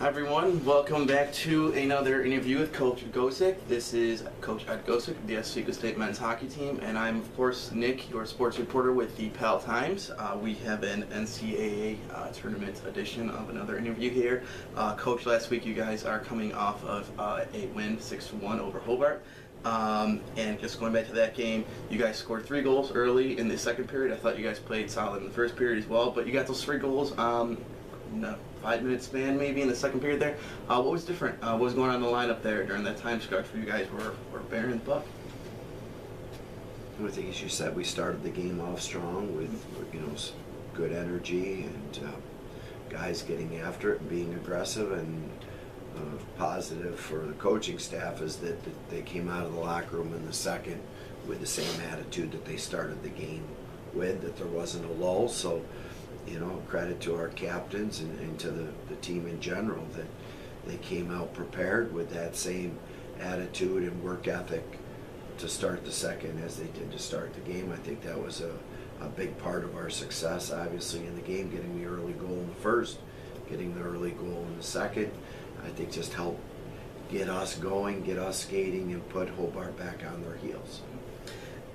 Hi everyone, welcome back to another interview with Coach Gosek. This is Coach Ed Gosek of the Oswego State men's hockey team, and I'm of course Nick, your sports reporter with the Pal Times. We have an NCAA tournament edition of another interview here. Coach, last week you guys are coming off of a win 6-1 over Hobart. And just going back to that game, you guys scored 3 goals early in the second period. I thought you guys played solid in the first period as well, but you got those 3 goals in a 5-minute span maybe in the second period there. What was different? What was going on in the lineup there during that time stretch where you guys were bearing the buck? I think, as you said, we started the game off strong with good energy and guys getting after it and being aggressive. And positive for the coaching staff is that they came out of the locker room in the second with the same attitude that they started the game with, that there wasn't a lull. So, credit to our captains and to the team in general that they came out prepared with that same attitude and work ethic to start the second as they did to start the game. I think that was a big part of our success, obviously, in the game, getting the early goal in the first, getting the early goal in the second. I think just helped get us going, get us skating, and put Hobart back on their heels.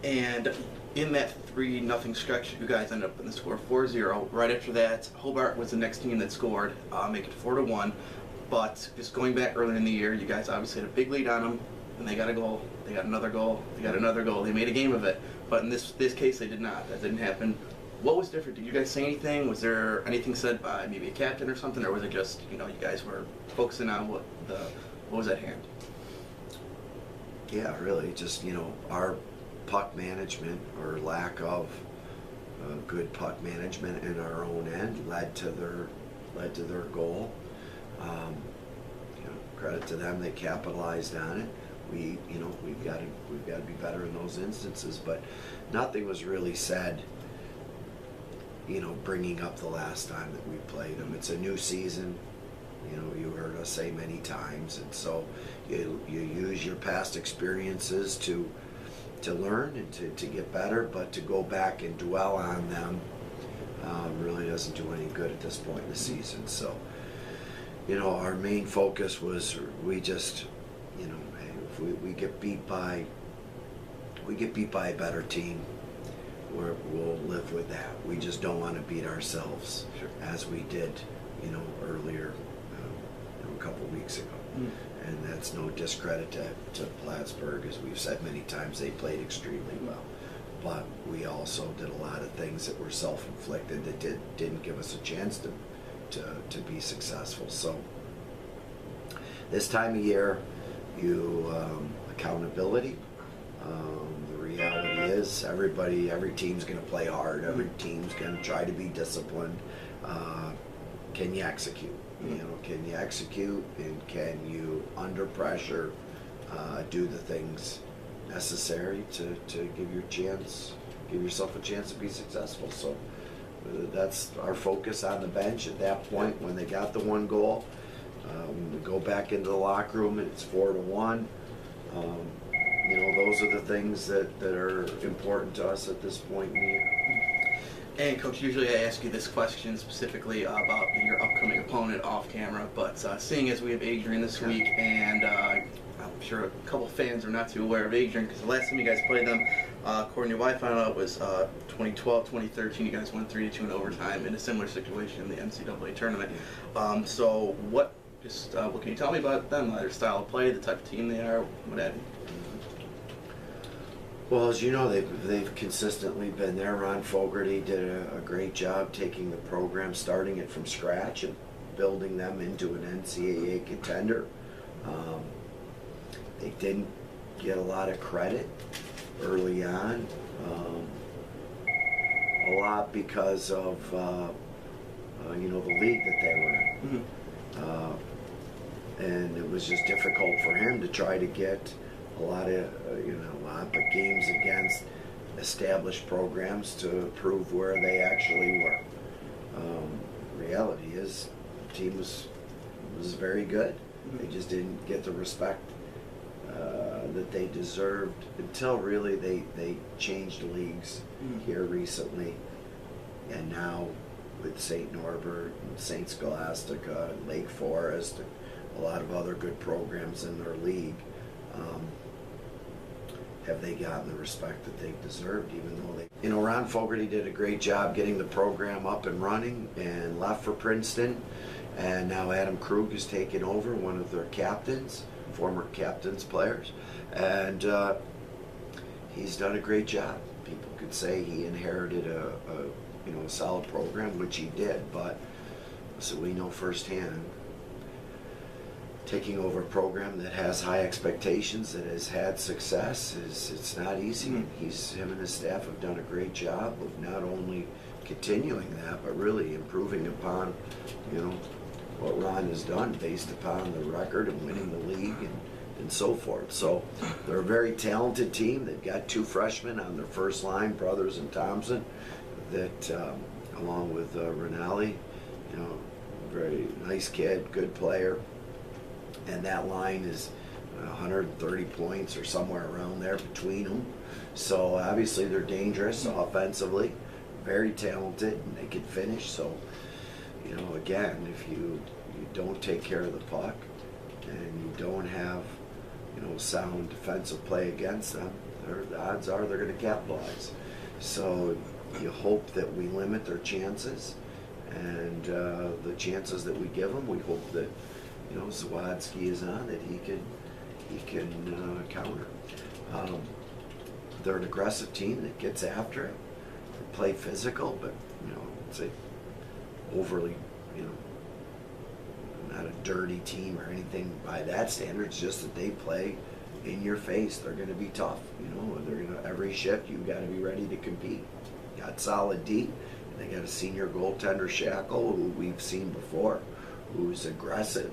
And in that 3-0 stretch, you guys ended up in the score 4-0. Right after that, Hobart was the next team that scored, make it 4-1. But just going back earlier in the year, you guys obviously had a big lead on them, and they got a goal, they got another goal, they got another goal. They made a game of it. But in this case, they did not. That didn't happen. What was different? Did you guys say anything? Was there anything said by maybe a captain or something, or was it just you guys were focusing on what was at hand? Yeah, really, just our puck management or lack of good puck management in our own end led to their goal. Credit to them, they capitalized on it. We've got to be better in those instances, but nothing was really said. Bringing up the last time that we played them. It's a new season. You heard us say many times, and so you use your past experiences to learn and to get better, but to go back and dwell on them really doesn't do any good at this point in the season. So, our main focus was we just, if we get beat by a better team, we'll live with that. We just don't want to beat ourselves as we did, earlier, a couple of weeks ago. And that's no discredit to Plattsburgh, as we've said many times. They played extremely well, but we also did a lot of things that were self-inflicted that didn't give us a chance to be successful. So this time of year, accountability. The reality is every team's going to play hard. Every team's going to try to be disciplined. Can you execute? Can you execute, and can you, under pressure, do the things necessary to give yourself a chance to be successful? So that's our focus on the bench at that point when they got the 1 goal. When we go back into the locker room and it's 4-1. Those are the things that are important to us at this point in the year. And Coach, usually I ask you this question specifically about your upcoming opponent off camera, but seeing as we have Adrian this week, and I'm sure a couple fans are not too aware of Adrian because the last time you guys played them, according to your wife, I found out it was 2012, 2013. You guys won 3-2 in overtime in a similar situation in the NCAA tournament. So what can you tell me about them, their style of play, the type of team they are, what have you? Well, as you know, they've consistently been there. Ron Fogarty did a great job taking the program, starting it from scratch and building them into an NCAA contender. They didn't get a lot of credit early on, a lot because of the league that they were in. And it was just difficult for him to try to get a lot of games against established programs to prove where they actually were. Reality is, the team was very good. They just didn't get the respect that they deserved until really they changed leagues here recently, and now with St. Norbert and St. Scholastica and Lake Forest and a lot of other good programs in their league. Have they gotten the respect that they've deserved, even though Ron Fogarty did a great job getting the program up and running and left for Princeton, and now Adam Krug has taken over, one of their captains, former captains players, and he's done a great job. People could say he inherited a solid program, which he did, but so we know firsthand, taking over a program that has high expectations, that has had success, it's not easy. Him and his staff have done a great job of not only continuing that, but really improving upon, what Ron has done based upon the record and winning the league and so forth. So they're a very talented team. They've got 2 freshmen on their first line, Brothers and Thompson, that along with Rinaldi, very nice kid, good player. And that line is 130 points or somewhere around there between them. So obviously they're dangerous offensively, very talented, and they can finish. So, again, if you don't take care of the puck and you don't have, sound defensive play against them, the odds are they're going to capitalize. So you hope that we limit their chances, and the chances that we give them, we hope that Zawadzki is on, that he can counter. They're an aggressive team that gets after it. They play physical, but it's a overly, not a dirty team or anything by that standard. It's just that they play in your face. They're going to be tough. Every shift you've got to be ready to compete. Got solid D. They got a senior goaltender, Shackle, who we've seen before, who's aggressive,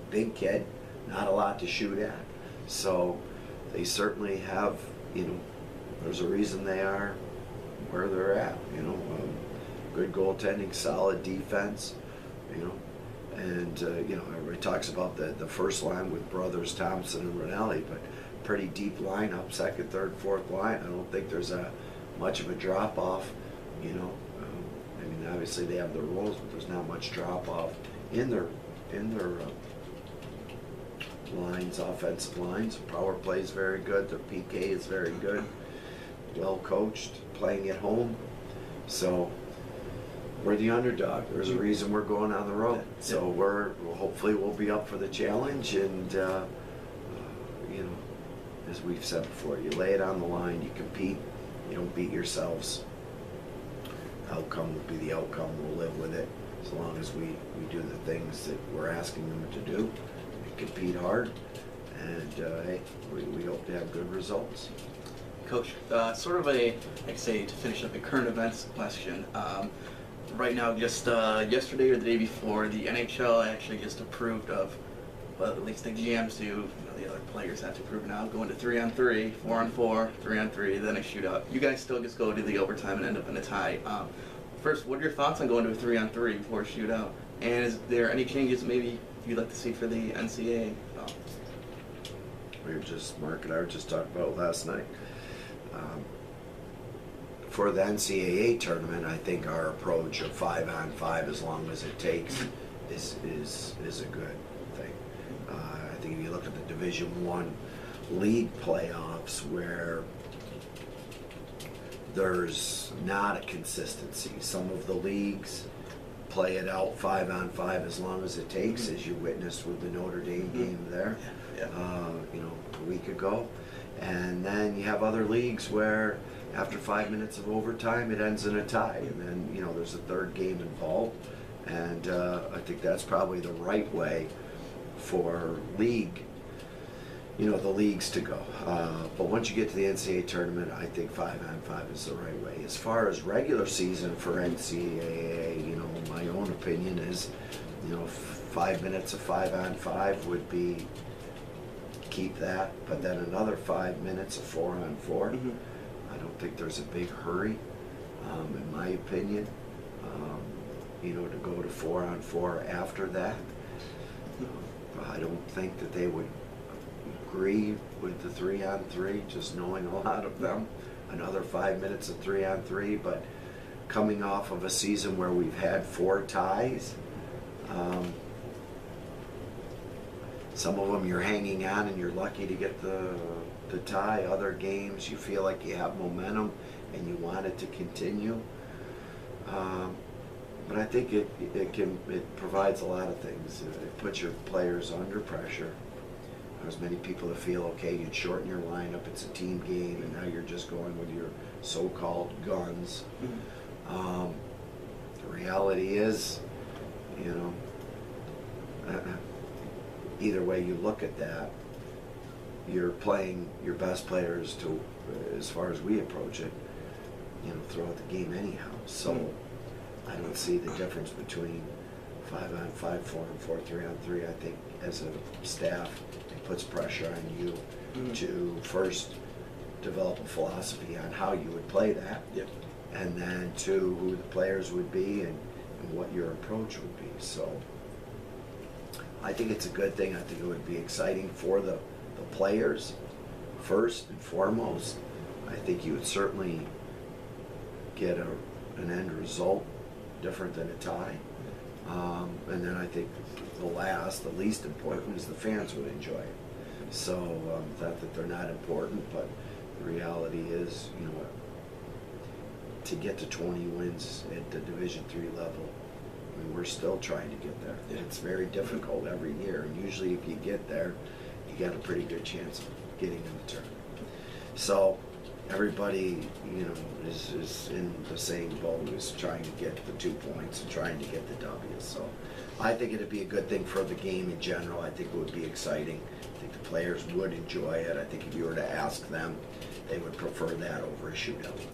big kid, not a lot to shoot at. So they certainly have, there's a reason they are where they're at. Good goaltending, solid defense, and everybody talks about the first line with Brothers Thompson and Rinaldi, but pretty deep lineup, second, third, fourth line. I don't think there's much of a drop off. Obviously they have their roles, but there's not much drop off in their lines, offensive lines. Power play is very good. Their PK is very good. Well coached, playing at home. So we're the underdog. There's a reason we're going on the road. So hopefully we'll be up for the challenge, and as we've said before, you lay it on the line, you compete, you don't beat yourselves. Outcome will be the outcome. We'll live with it as long as we do the things that we're asking them to do and compete hard, and hey, we hope to have good results. Coach, sort of to finish up a current events question. Right now, just yesterday or the day before, the NHL actually just approved of, well, at least the GMs do, the other players have to approve now, going to 3-on-3, 4-on-4, 3-on-3, then a shootout. You guys still just go to the overtime and end up in a tie. First, what are your thoughts on going to a 3-on-3 before a shootout? And is there any changes maybe you'd like to see for the NCAA? Mark and I were just talking about last night. For the NCAA tournament, I think our approach of 5-on-5, as long as it takes, is a good thing. I think if you look at the Division I league playoffs, where there's not a consistency. Some of the leagues play it out 5-on-5 as long as it takes, as you witnessed with the Notre Dame game there, a week ago. And then you have other leagues where after 5 minutes of overtime, it ends in a tie, and then there's a third game involved. And I think that's probably the right way for the leagues to go. But once you get to the NCAA tournament, I think 5-on-5 is the right way. As far as regular season for NCAA, my own opinion is, 5 minutes of 5-on-5 would be, keep that, but then another 5 minutes of 4-on-4. I don't think there's a big hurry, in my opinion, to go to 4-on-4 after that. I don't think that they would agree with the 3-on-3, just knowing a lot of them. Another 5 minutes of 3-on-3, but coming off of a season where we've had 4 ties. Some of them you're hanging on and you're lucky to get the tie. Other games you feel like you have momentum and you want it to continue. But I think it provides a lot of things. It puts your players under pressure. There's many people that feel, okay, you'd shorten your lineup, it's a team game, and now you're just going with your so-called guns. The reality is, you know, either way you look at that, you're playing your best players to, as far as we approach it, you know, throughout the game anyhow. So I don't see the difference between 5-on-5, 4-on-4, 3-on-3. I think as a staff, it puts pressure on you to first develop a philosophy on how you would play that, and then 2, who the players would be and what your approach would be. So I think it's a good thing. I think it would be exciting for the players first and foremost. I think you would certainly get an end result different than a tie. And then I think the least important is the fans would enjoy it. So not that they're not important, but the reality is, you know, to get to 20 wins at the Division III level, I mean, we're still trying to get there. It's very difficult every year, and usually if you get there, you got a pretty good chance of getting in the tournament. So everybody, you know, is in the same boat, is trying to get the 2 points and trying to get the W. So I think it'd be a good thing for the game in general. I think it would be exciting. I think the players would enjoy it. I think if you were to ask them, they would prefer that over a shootout.